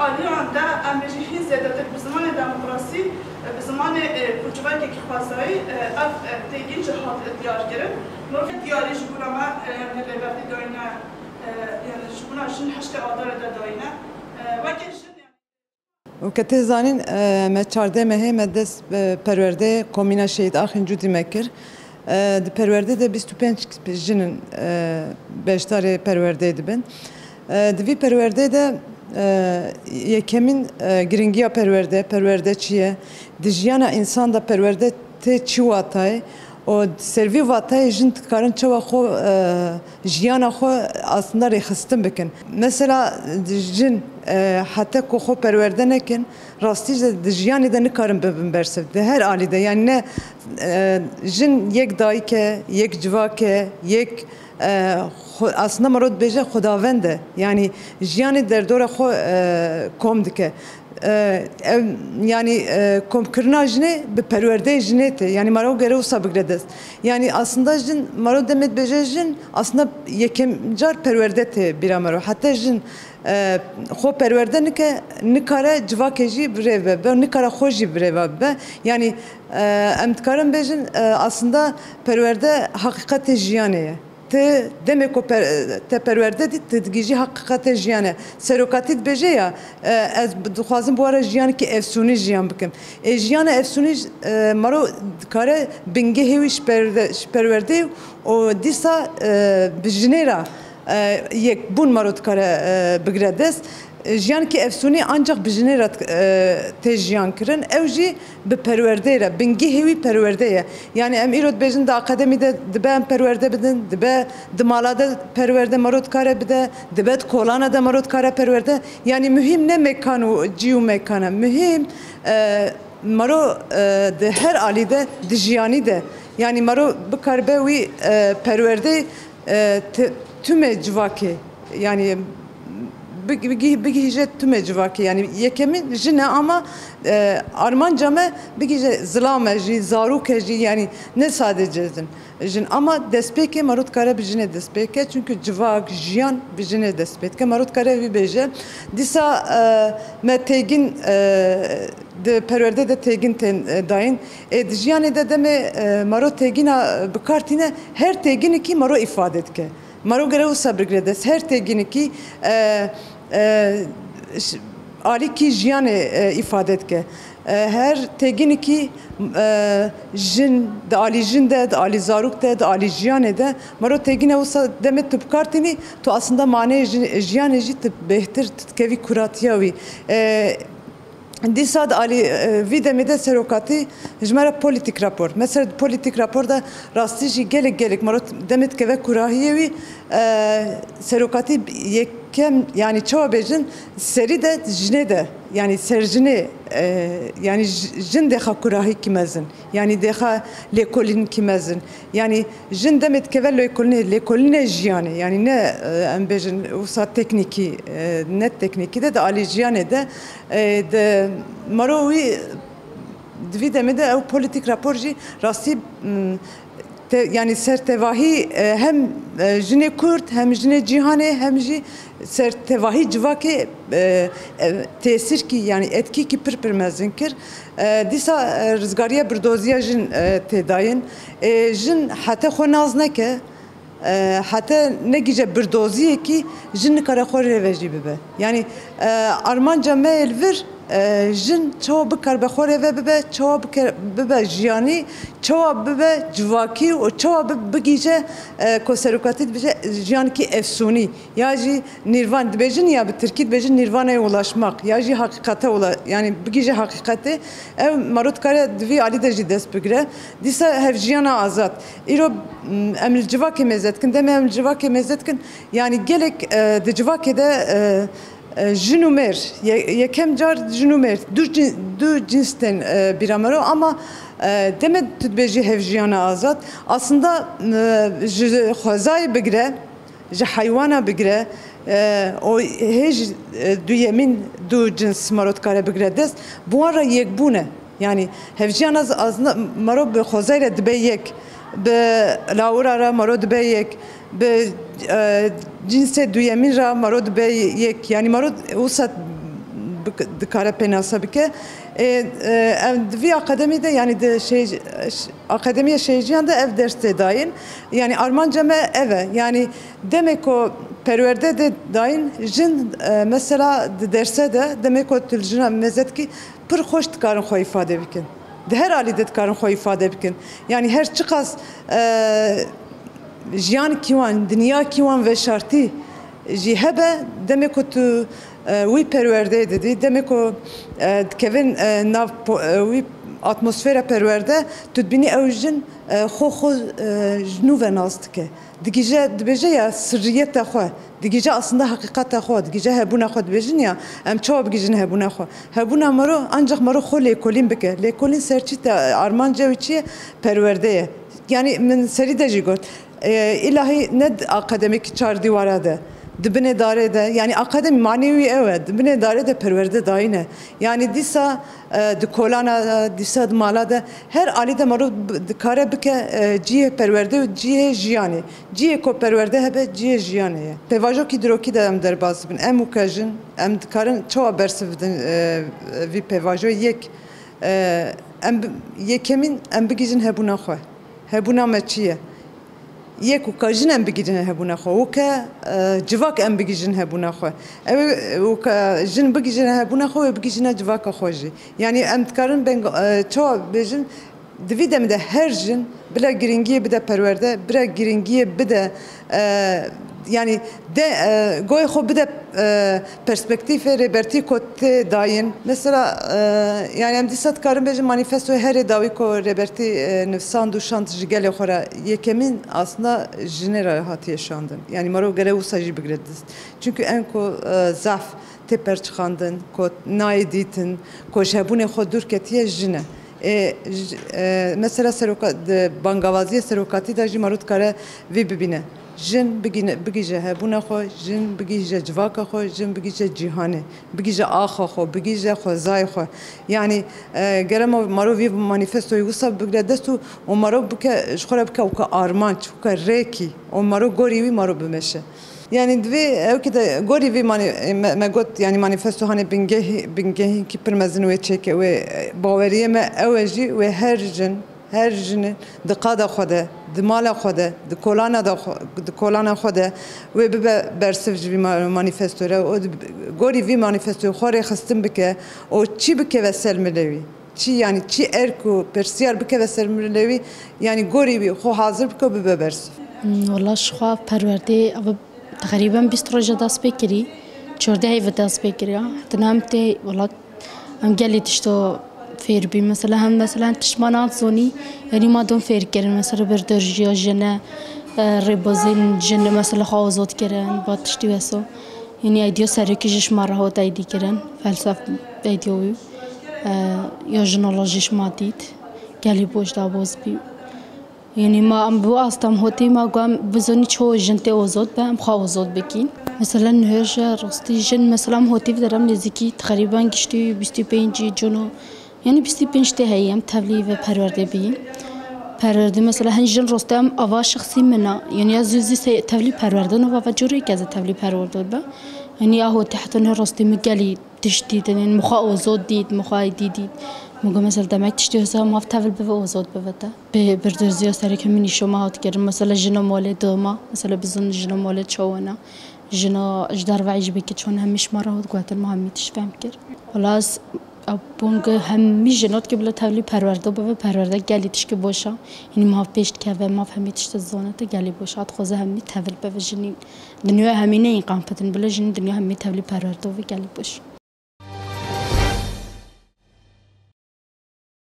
آلیان ده امریکی زیادت به زمان دموکراسی به زمان کوچوبای که خواستایی اف تیگین جهات دیار گرفت مرد دیاری جبونا ما نلبرتی داینه یعنی جبونا شن هشت آدار داینه و که وكتي زانين ما چارده مه مدس پرورده کومینا شهید آخین جودی مکر د پرورده ده 25 جنن beştar پرورده دبن دوی پرورده ده یکمین گرینگیا پرورده چیه دیجیانا انسان دا پرورده ته چی واتای و سروی واتای جن کارن چوا خو جیانا خو aslında رخصتن بکن مثلا جن حتی کو خو پرورده نکن راستیج د جیانی ده نکارن ببن برسه ده her alide yani ne جن یک دایکه یک جواکه یک aslında marot beje xudavende yani jiyani derdora xo kom dike yani komkirna jine be perverde jinete yani maro gere usa bigredes yani aslında jin maro demet beje jin aslında yekemcar perverde te bir maro hatta jin xo perverde nike nikare cvakeji breve be nikare xoji breve be yani emtkarın bejin aslında perverde hakikate jiyane te demek o te perverde dit tedgici hakikate jiyane serokatit beje ya ez duxazim bu ara jiyan ki efsuni jiyan bikim jiyan efsuni maro kare binge heviş perverde o disa bijnera yek bun marot kare bigredes jiyan ki efsuni ancak bijnera te jiyan kirin evji be perverdeyre bingi hevi perverdeye yani em irod bejin de akademide dibe perverde bidin dibe dimalada perverde marot kare bide dibe kolana da marot kare perverde yani mühim ne mekanu ciu mekana mühim maro de her alide dijiyani de yani maro bu karbevi perverde tüme civaki yani bigije tüme civaki yani yekemin jine ama Armancame bigije zilame ji zaruke ji yani ne sadece jin ama despeke marut kare bijine despeke çünkü civak jiyan bijine despeke marut kare vi beje disa me tegin de perverde de tegin ten dain dijiyane de deme marut tegina bikartine her tegini ki maro ifade etke maro gere usa bigredes her tegini ki Ali ki jiyane ifade etke her tegini ki jin de ali jin de ali zaruk de ali jiyane de maro tegine usa demet tüpkartini to aslında mane jiyane jit behtir kevi kuratiyavi Disad Ali videmide serokati jmara politik rapor. Mesela politik raporda rastiji gelek marot demet keve kurahiyevi serokati yekem yani çoğu bejin seri de jine de yani serjine yani jin deha kurahi kimezin yani deha lekolin kimezin yani jin demet keve lekoline jiyane yani ne embejin usa tekniki net tekniki de ali jiyane de marovi dvidemede ev politik raporji rasti yani sertevahi hem jine Kürt hem jine cihane hem ji sertevahi civake tesir ki yani etki ki pirmezinkir disa rızgariye birdoziya jin tedayin jin hatta xonaz neke hatta ne gice birdoziye ki jin karaxor reveji bibe yani Armanca mail vir jin çoğu bikar bexore ve bibe çoğu bibe jiyani çoğu bibe civaki o çoğu bigice koserukatit bize jiyan ki efsuni ya ji nirvan dibejin ya bir Türkiye dibejin nirvana'ya ulaşmak ya ji hakikate yani bigice hakikate ev marut kare dvi ali de ji dest bigre disa hev jiyana azat iro emil civaki mezetkin deme emil civaki mezetkin yani gelek de civaki de Jinumer, yekem car jinumer, du cinsten bir amaro ama demet tütbeji hevjiyana azat. Aslında xozay bigre, hayvana bigre, o hej du yemin du cins marot kare bigre dest. Bu ara yekbune. Yani hevjiyana aslında maro be xozayla dbe yek, be laura maro dbe yek. به جنس دویمین را مرود به یک یعنی مرود اوسط dikare penasa bike vi akademide yani de şey akademiye şeyciyan da ev derste dayin yani Armanca me eve yani demek o perverde de dayin jin mesela derse de demek o tülcina mezet ki pır hoş dikarın xo ifade bikin de her hali de dikarın xo ifade bikin yani her çıkas jiyan kiwan dünya kiwan ve şartı ji hebe demek o tu wî perwerde dedi demek o kevin nav wî atmosfera perwerde tu dibînî ew jin xwe jinû ve nas dike dibêje ya sirriyeta xwe dibêje aslında haqiqeta xwe dibêje hebûna xwe dibêjin ya em çawa bigîjin hebûna xwe hebûna mero ancak mero xwe lêkolîn bike lêkolîn serçîta armanca wî çi ye perwerde ye yani min serî de jî got ilahi ne akademik çar dîwara de dibine dare de yani akademi manevi evet dibine dare de perverde dayine yani disa de kolana disa de mala da her ali de maru kare bike cihe perverde cihe jiyani cihe ko perverde hebe cihe jiyani pevajo ki droki de em derbas bin em ukajin em karın çoğu bersivdin vi pevajo yek em yekemin em bigijin hebuna xwe hebuna meçiye یک و کاجن ام بگیرن هبونه خو و که جواک ام بگیرن هبونه خو و که جن بگیرن هبونه خو و بگیرن جواک خوجی یعنی ام تکارن بن چو بجن دویدم ده هر جن بلا گرینگی بده پرورده بلا گرینگی بده yani de goy xo bide perspektif reberti kote dayin mesela yani em disat karın bejin manifesto her davi ko reberti nefsan du şant jigele xora yekemin aslında jenera hatiye şandın yani maro gere usaji bigredis çünkü en ko zaf teper çıkandın ko naiditin ko şebune xo durketiye jine mesela serokat bangavaziye serokati da jimarut kare vi bibine jin bigije hebuna xo jin bigije civaka xo jin bigije cihane bigije axa xo bigije xozay xo yani geremo maro vi manifesto yusa bigredestu o maro bike şxora bike o armanç o reki o maro gori vi maro bimeşe yani dvi ev ki de gori vi me got yani manifesto hani bingehi ki pirmezin ve çeke ve baveriye me eveji ve her jin diqada xode dimala xode dikolana da dikolana xode ve be bersivj vi manifesto re o gori vi manifesto xore xistim bike o çi bike ve selmelevi çi yani çi erku persiyar bike ve selmelevi yani gori vi xo hazır bike be bersiv والله شخوا پرورده او تقریبا 20 روزه دست بکری 14 هیو دست بکری حتی نامته والله هم گلی تشتو فیر بی مثلا تشمانات زونی یعنی ما دون فیر کردن مثلا بردرجیا جنه ربازین جنه مثلا خوازات کردن با تشتی واسو یعنی ایدیو سرکی جش مره ها تایدی کردن فلسفه ایدیوی یا جنولوژیش مادید گلی بوش دابوز بی یعنی ما ام بو استم هوتی ما گم بزنی چو جنته اوزود به ام خواه اوزود بکین مثلا هرج راستی جن مثلا هوتی درم نزدیکی تقریبا گشتی 25 جنو یعنی 25 ته هیم تبلی و پرورده بیم پرورده مثلا هنجن راستم آوا شخصی منا یعنی از زوزی تبلی پرورده نو و جوری که از تبلی پرورده با یعنی آهو تحت نه راستی مگلی تشدید یعنی مخا اوزود دید مخا دید مگه مثلا دمک تشتی هزار ماف تفل به اوزاد بوده به بردرزی سری که منی شما هات کردم مثلا جنا مال دوما مثلا بزن جنا مال چوانه جنا اجدار و عجبی که چون همیش مرا هات قوت المهمی تشفهم کرد خلاص بونگ همی جنات که بلا تبلی پرورده به پرورده گلیتش که باشه یعنی ماف پیشت که و ماف همی تشت زانت گلی باشه ات خوزه همی تفل به جنین دنیا همینه این قامپتن بلا جن دنیا همی تبلی پرورده و گلی باشه